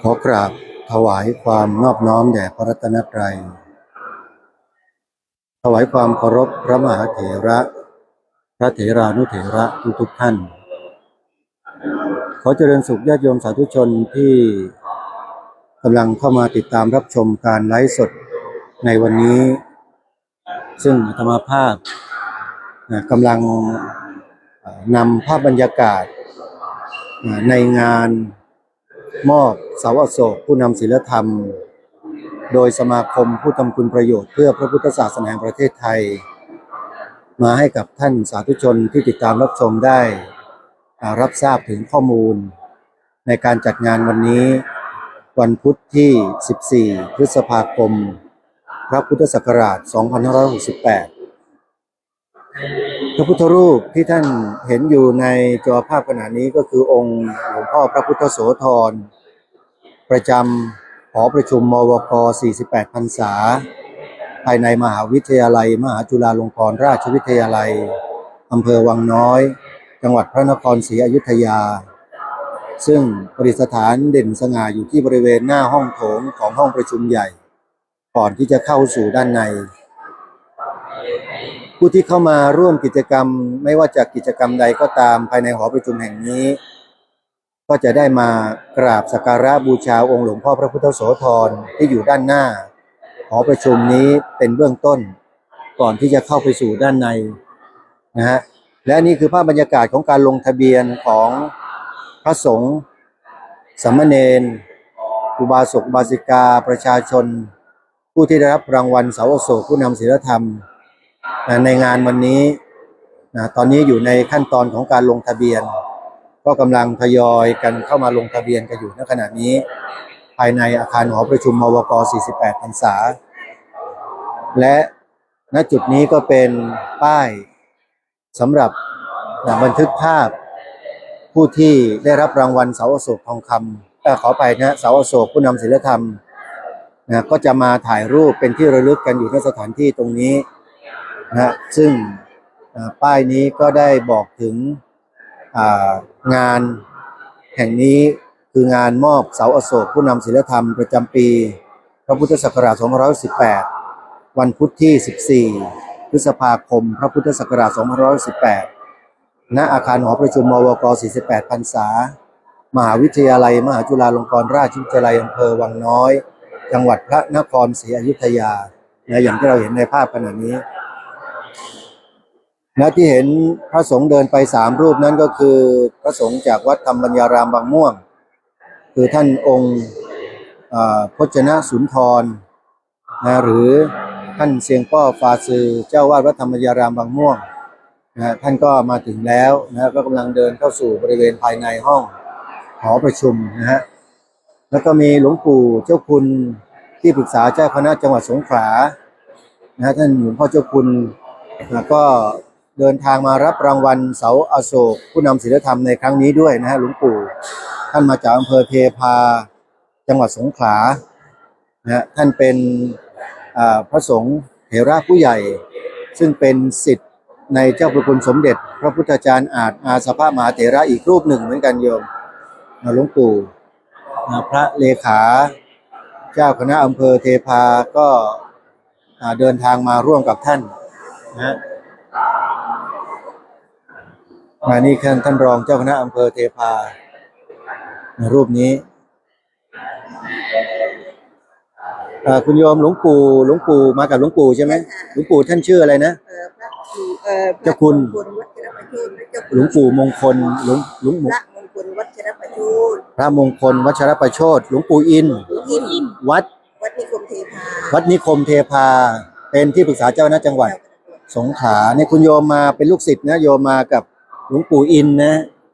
ขอกราบถวายความนอบน้อมแด่พระรัตนตรัยถวายความเคารพพระมหาเถระพระเถรานุเถระทุกท่านขอเจริญสุขญาติโยมสาธุชนที่กำลังเข้ามาติดตามรับชมการไลฟ์สดในวันนี้ซึ่งอาตมาภาพกำลังนำภาพบรรยากาศในงานมอบเสาอโศกผู้นำศีลธรรมโดยสมาคมผู้ทำคุณประโยชน์เพื่อพระพุทธศาสนาแห่งประเทศไทยมาให้กับท่านสาธุชนที่ติดตามรับชมได้รับทราบถึงข้อมูลในการจัดงานวันนี้วันพุธที่ 14 พฤษภาคม พระพุทธศักราช 2568 พระพุทธรูปที่ท่านเห็นอยู่ในจอภาพขณะนี้ก็คือองค์หลวงพ่อพระพุทธโสธรประจำหอประชุมมวก48 พรรษาภายในมหาวิทยาลัยมหาจุฬาลงกรณราชวิทยาลัยอำเภอวังน้อยจังหวัดพระนครศรีอยุธยาซึ่งประดิษฐานเด่นสง่าอยู่ที่บริเวณหน้าห้องโถงของห้องประชุมใหญ่ก่อนที่จะเข้าสู่ด้านในผู้ที่เข้ามาร่วมกิจกรรมไม่ว่าจะกิจกรรมใดก็ตามภายในหอประชุมแห่งนี้ก็จะได้มากราบสักการะบูชาองค์หลวงพ่อพระพุทธโสธรที่อยู่ด้านหน้าหอประชุมนี้เป็นเบื้องต้นก่อนที่จะเข้าไปสู่ด้านในนะฮะและนี่คือภาพบรรยากาศของการลงทะเบียนของพระสงฆ์สามเณรอุบาสกอุบาสิกาประชาชนผู้ที่ได้รับรางวัลเสาอโศกผู้นำศีลธรรมในงานวันนี้ตอนนี้อยู่ในขั้นตอนของการลงทะเบียนก็กำลังทยอยกันเข้ามาลงทะเบียนกันอยู่ณขณะนี้ภายในอาคารหอประชุมมวก48 พรรษาและณจุดนี้ก็เป็นป้ายสำหรับบันทึกภาพผู้ที่ได้รับรางวัลเสาอโศกทองคำขอไปนะเสาอโศกผู้นำศีลธรรมก็จะมาถ่ายรูปเป็นที่ระลึกกันอยู่ในสถานที่ตรงนี้นะซึ่งป้ายนี้ก็ได้บอกถึงงานแห่งนี้คืองานมอบเสาอโศกผู้นำศีลธรรมประจำปีพระพุทธศักราช 2518 วันพุธที่ 14 พฤษภาคม พระพุทธศักราช 2518 ณ อาคารหอประชุมมวก48 พรรษามหาวิทยาลัยมหาจุฬาลงกรณราชวิทยาลัยอำเภอวังน้อยจังหวัดพระนครศรีอยุธยาอย่างที่เราเห็นในภาพขณะนี้ที่เห็นพระสงฆ์เดินไป3 รูปนั้นก็คือพระสงฆ์จากวัดธรรมบัญญารามบางม่วงคือท่านองค์พจนสุนทรหรือท่านเซียงป้อฟาซือเจ้าวาดวัดธรรมบัญญารามบางม่วงท่านก็มาถึงแล้วก็กำลังเดินเข้าสู่บริเวณภายในห้องหอประชุมแล้วก็มีหลวงปู่เจ้าคุณที่ปรึกษาเจ้าคณะจังหวัดสงขลาท่านหลวงพ่อเจ้าคุณก็เดินทางมารับรางวัลเสาอโศกผู้นำศีลธรรมในครั้งนี้ด้วยหลวงปู่ท่านมาจากอำเภอเทพาจังหวัดสงขลาท่านเป็นพระสงฆ์เถระผู้ใหญ่ซึ่งเป็นศิษย์ในเจ้าประคุณสมเด็จพระพุทธจารย์อาสภมหาเถระอีกรูปหนึ่งเหมือนกันโยมหลวงปู่พระเลขาเจ้าคณะอำเภอเทพาก็เดินทางมาร่วมกับท่านนี่ท่านรองเจ้าคณะอำเภอเทพารูปนี้คุณโยมหลวงปู่มากับหลวงปู่ใช่ไหมหลวงปู่ท่านชื่ออะไรนะเจ้าคุณหลวงปู่มงคลพระมงคลวัชรประโชติพระมงคลวัชรประโชติหลวงปู่อินวัดนิคมเทพาเป็นที่ปรึกษาเจ้าคณะจังหวัดสงขลาเนี่ยคุณโยมมาเป็นลูกศิษย์โยมมากับหลวงปู่อิน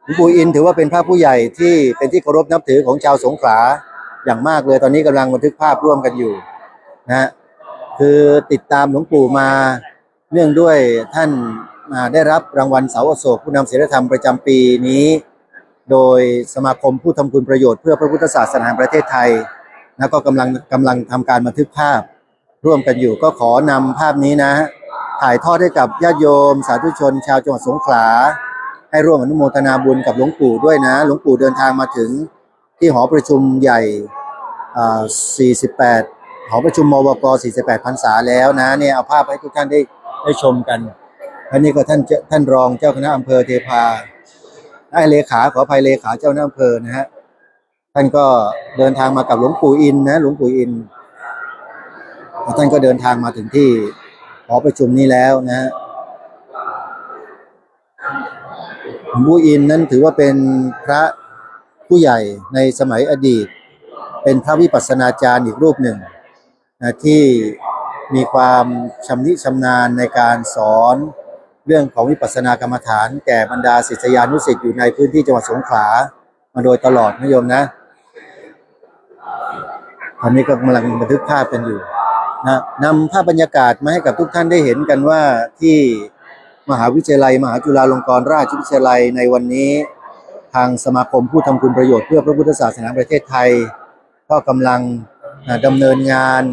หลวงปู่อินถือว่าเป็นพระผู้ใหญ่ที่เป็นที่เคารพนับถือของชาวสงขลาอย่างมากเลยตอนนี้กำลังบันทึกภาพร่วมกันอยู่คือติดตามหลวงปู่มาเนื่องด้วยท่านได้รับรางวัลเสาอโศกผู้นำศีลธรรมประจำปีนี้โดยสมาคมผู้ทำคุณประโยชน์เพื่อพระพุทธศาสนาแห่งประเทศไทยก็กำลังทำการบันทึกภาพร่วมกันอยู่ก็ขอนำภาพนี้ถ่ายทอดให้กับญาติโยมสาธุชนชาวจังหวัดสงขลา ให้ร่วมอนุโมทนาบุญกับหลวงปู่ด้วยนะหลวงปู่เดินทางมาถึงที่หอประชุมใหญ่48หอประชุมมวก48พรรษาแล้วนะเนี่ยเอาภาพให้ทุกท่านได้ชมกันอันนี้ก็ท่านรองเจ้าคณะอำเภอเทพาเลขาขออภัยเลขาเจ้าคณะอำเภอนะฮะท่านก็เดินทางมากับหลวงปู่อินนะหลวงปู่อินท่านก็เดินทางมาถึงที่หอประชุมนี้แล้วนะฮะหลวงปู่อินนั้นถือว่าเป็นพระผู้ใหญ่ในสมัยอดีตเป็นพระวิปัสสนาจารย์อีกรูปหนึ่งนะที่มีความชำนิชำนาญในการสอนเรื่องของวิปัสสนากรรมฐานแก่บรรดาศิษยานุศิษย์อยู่ในพื้นที่จังหวัดสงขลามาโดยตลอดนะโยมนะตอนนี้ก็กำลังบันทึกภาพกันอยู่นะนำภาพบรรยากาศมาให้กับทุกท่านได้เห็นกันว่าที่มหาวิทยาลัยมหาจุฬาลงกรณราชวิทยาลัยในวันนี้ทางสมาคมผู้ทำคุณประโยชน์เพื่อพระพุทธศาสนาประเทศไทยก็กำลังดำเนินงาน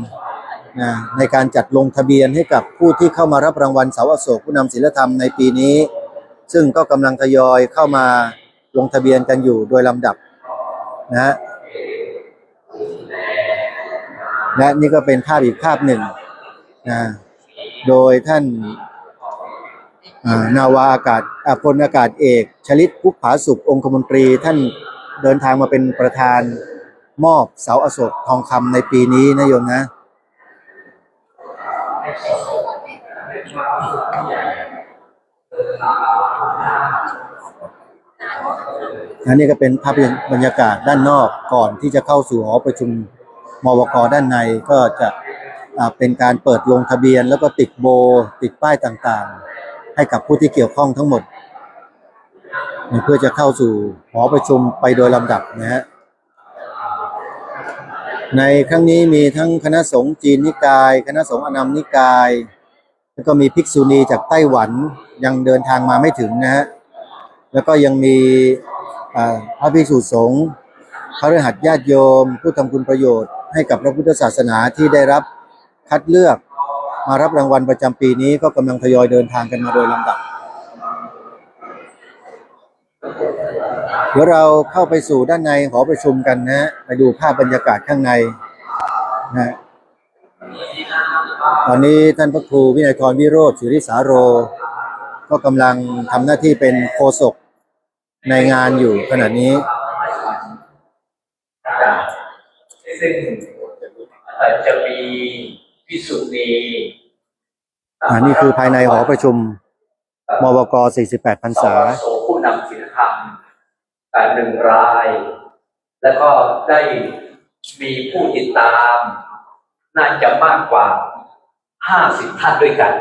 ในการจัดลงทะเบียนให้กับผู้ที่เข้ามารับรางวัลเสาอโศกผู้นำศีลธรรมในปีนี้ซึ่งก็กำลังทยอยเข้ามาลงทะเบียนกันอยู่โดยลำดับนะฮะและนี่ก็เป็นภาพอีกภาพหนึ่งนะโดยท่านนาวาอากาศพลอากาศเอกชลิตพุกผาสุของคมนตรีท่านเดินทางมาเป็นประธานมอบเสาอโศกทองคำในปีนี้นะโยมนะอันนี้ก็เป็นภาพบรรยากาศด้านนอกก่อนที่จะเข้าสู่หอประชุมมวก.ด้านในก็จะเป็นการเปิดลงทะเบียนแล้วก็ติดโบติดป้ายต่างๆให้กับผู้ที่เกี่ยวข้องทั้งหมดเพื่อจะเข้าสู่หอประชุมไปโดยลำดับนะฮะในครั้งนี้มีทั้งคณะสงฆ์จีนนิกายคณะสงฆ์อนัมนิกายแล้วก็มีภิกษุณีจากไต้หวันยังเดินทางมาไม่ถึงนะฮะแล้วก็ยังมีพระภิกษุสงฆ์พระฤหัสถ์ญาติโยมผู้ทำคุณประโยชน์ให้กับพระพุทธศาสนาที่ได้รับคัดเลือกมารับรางวัลประจำปีนี้ก็กำลังทยอยเดินทางกันมาโดยลำดับเดี๋ยวเราเข้าไปสู่ด้านในหอประชุมกันนะไปดูภาพบรรยากาศข้างในนะตอนนี้ท่านพระครูวินัยธรวิโรจน์ศิริสาโรก็กำลังทำหน้าที่เป็นโฆษกในงานอยู่ขณะนี้ซึ่งจะมีภิกษุณีนี่คือภายในหอประชุมมวก48พรรษาผู้นำศีลธรรม1 รายแล้วก็ได้มีผู้ติดตามน่าจะมากกว่า50 ท่านด้วยกัน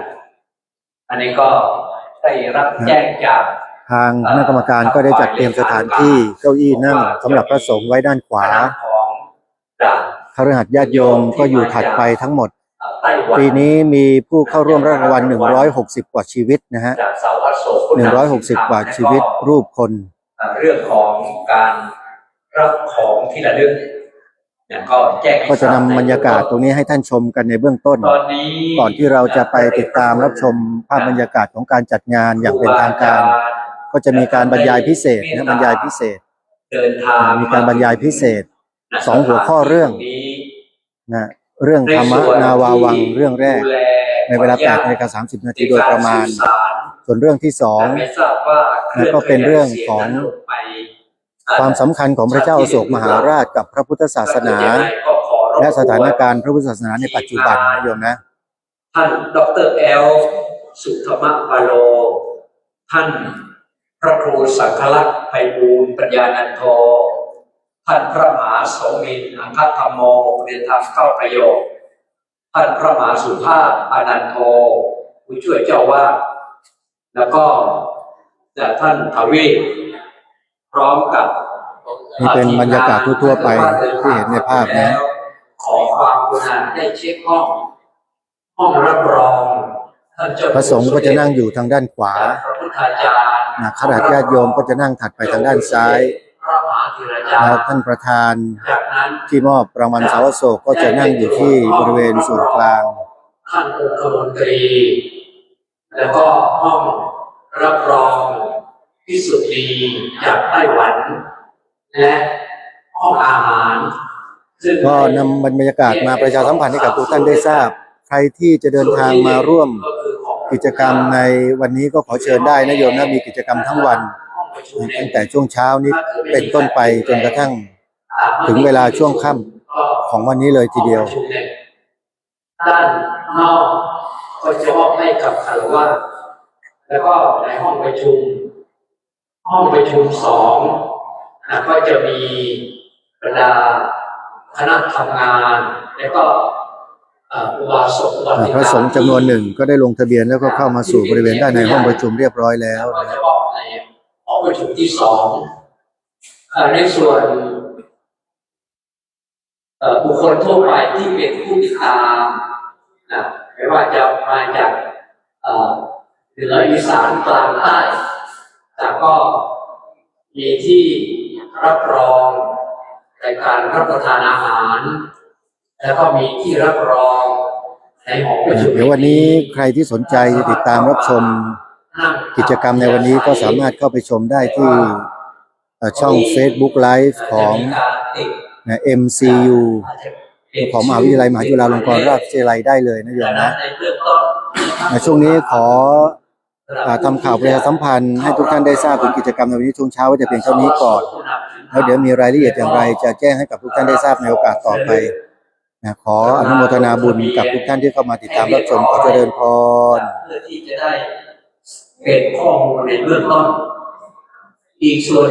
อันนี้ก็ได้รับแจ้งจากทางคณะกรรมการก็ได้จัดเตรียมสถานที่เก้าอี้นั่งสำหรับพระสงฆ์ไว้ด้านขวาคฤหัสถ์ญาติโยมก็อยู่ถัดไปทั้งหมดปีนี้มีผู้เข้าร่วมรับรางวัล160กว่าชีวิตนะฮะ160กว่าชีวิตรูปคนเรื่องของการรับของที่ระลึกก็จะนำบรรยากาศตรงนี้ให้ท่านชมกันในเบื้องต้นก่อนที่เราจะไปติดตามรับชมภาพบรรยากาศของการจัดงานอย่างเป็นทางการก็จะมีการบรรยายพิเศษนะบรรยายพิเศษมีการบรรยายพิเศษ2 หัวข้อเรื่องนะเรื่องธรรมนาวาวังเรื่องแรกในเวลา 8:30 น.โดยประมาณส่วนเรื่องที่2ก็เป็นเรื่องของความสำคัญของพระเจ้าอโศกมหาราชกับพระพุทธศาสนาและสถานการณ์พระพุทธศาสนาในปัจจุบันนะโยมนะท่านดร.แอลสุธรรมปาโลท่านพระครูสังฆลักษณ์ไพบูลย์ปัญญานันโทท่านพระมหาโสมินทร์อังคธรรมโมเรียนธรรมเข้าประโยชน์ท่านพระมหาสุภาพอานันโทผู้ช่วยเจ้าวาดแล้วก็ท่านทวีพร้อมกับนี่เป็นบรรยากาศทั่วๆไปที่เห็นในภาพนะขอความกรุณาได้เช็คห้องรับรองพระสงฆ์ก็จะนั่งอยู่ทางด้านขวาคฤหัสถ์ญาติโยมก็จะนั่งถัดไปทางด้านซ้ายแล้วท่านประธานที่มอบรางวัลเสาอโศกก็จะนั่งอยู่ที่บริเวณส่วนกลางท่านองคมนตรีแล้วก็ห้องรับรอง พิสุทธีจากไต้หวัน และห้องอาหารซึ่ง ก็นำบรรยากาศมาประชาสัมพันธ์ให้กับทุกท่านได้ทราบ ใครที่จะเดินทางมาร่วมกิจกรรมในวันนี้ก็ขอเชิญได้นะโยมนะมีกิจกรรมทั้งวันตั้งแต่ช่วงเช้านี้เป็นต้นไปจนกระทั่งถึงเวลาช่วงค่ำของวันนี้เลยทีเดียว ด้านนอกก็จะมอบให้กับคารวะแล้วก็ในห้องประชุม2ก็จะมีบรรดาคณะทำงานแล้วก็อุบาสกอุบาสิกา พระสงฆ์จำนวนหนึ่งก็ได้ลงทะเบียนแล้วก็เข้ามาสู่บริเวณด้านในห้องประชุมเรียบร้อยแล้ว ก็จะบอกในห้องประชุมที่2ในส่วนบุคคลทั่วไปที่เป็นผู้ติดตามไม่ว่าจะมาจากเหนืออีสานกลางใต้แต่ก็มีที่รับรองในการรับประทานอาหาร แล้วก็มีที่รับรองในหอประชุม เดี๋ยววันนี้ใครที่สนใจจะติดตามรับชมกิจกรรมในวันนี้ก็สามารถเข้าไปชมได้ที่ช่อง Facebook Live ของ MCU ของมหาวิทยาลัยมหาจุฬาลงกรณราชวิทยาลัยได้เลยนะโยมนะช่วงนี้ขอทำข่าวประชาสัมพันธ์ให้ทุกท่านได้ทราบถึงกิจกรรมในวันนี้ช่วงเช้าว่าจะเพียงเท่านี้ก่อนแล้วเดี๋ยวมีรายละเอียดอย่างไรจะแจ้งให้กับทุกท่านได้ทราบในโอกาสต่อไปขออนุโมทนาบุญกับทุกท่านที่เข้ามาติดตามรับชมขอเจริญพร เพื่อที่จะได้เป็นข้อมูลในเบื้องต้นอีกส่วน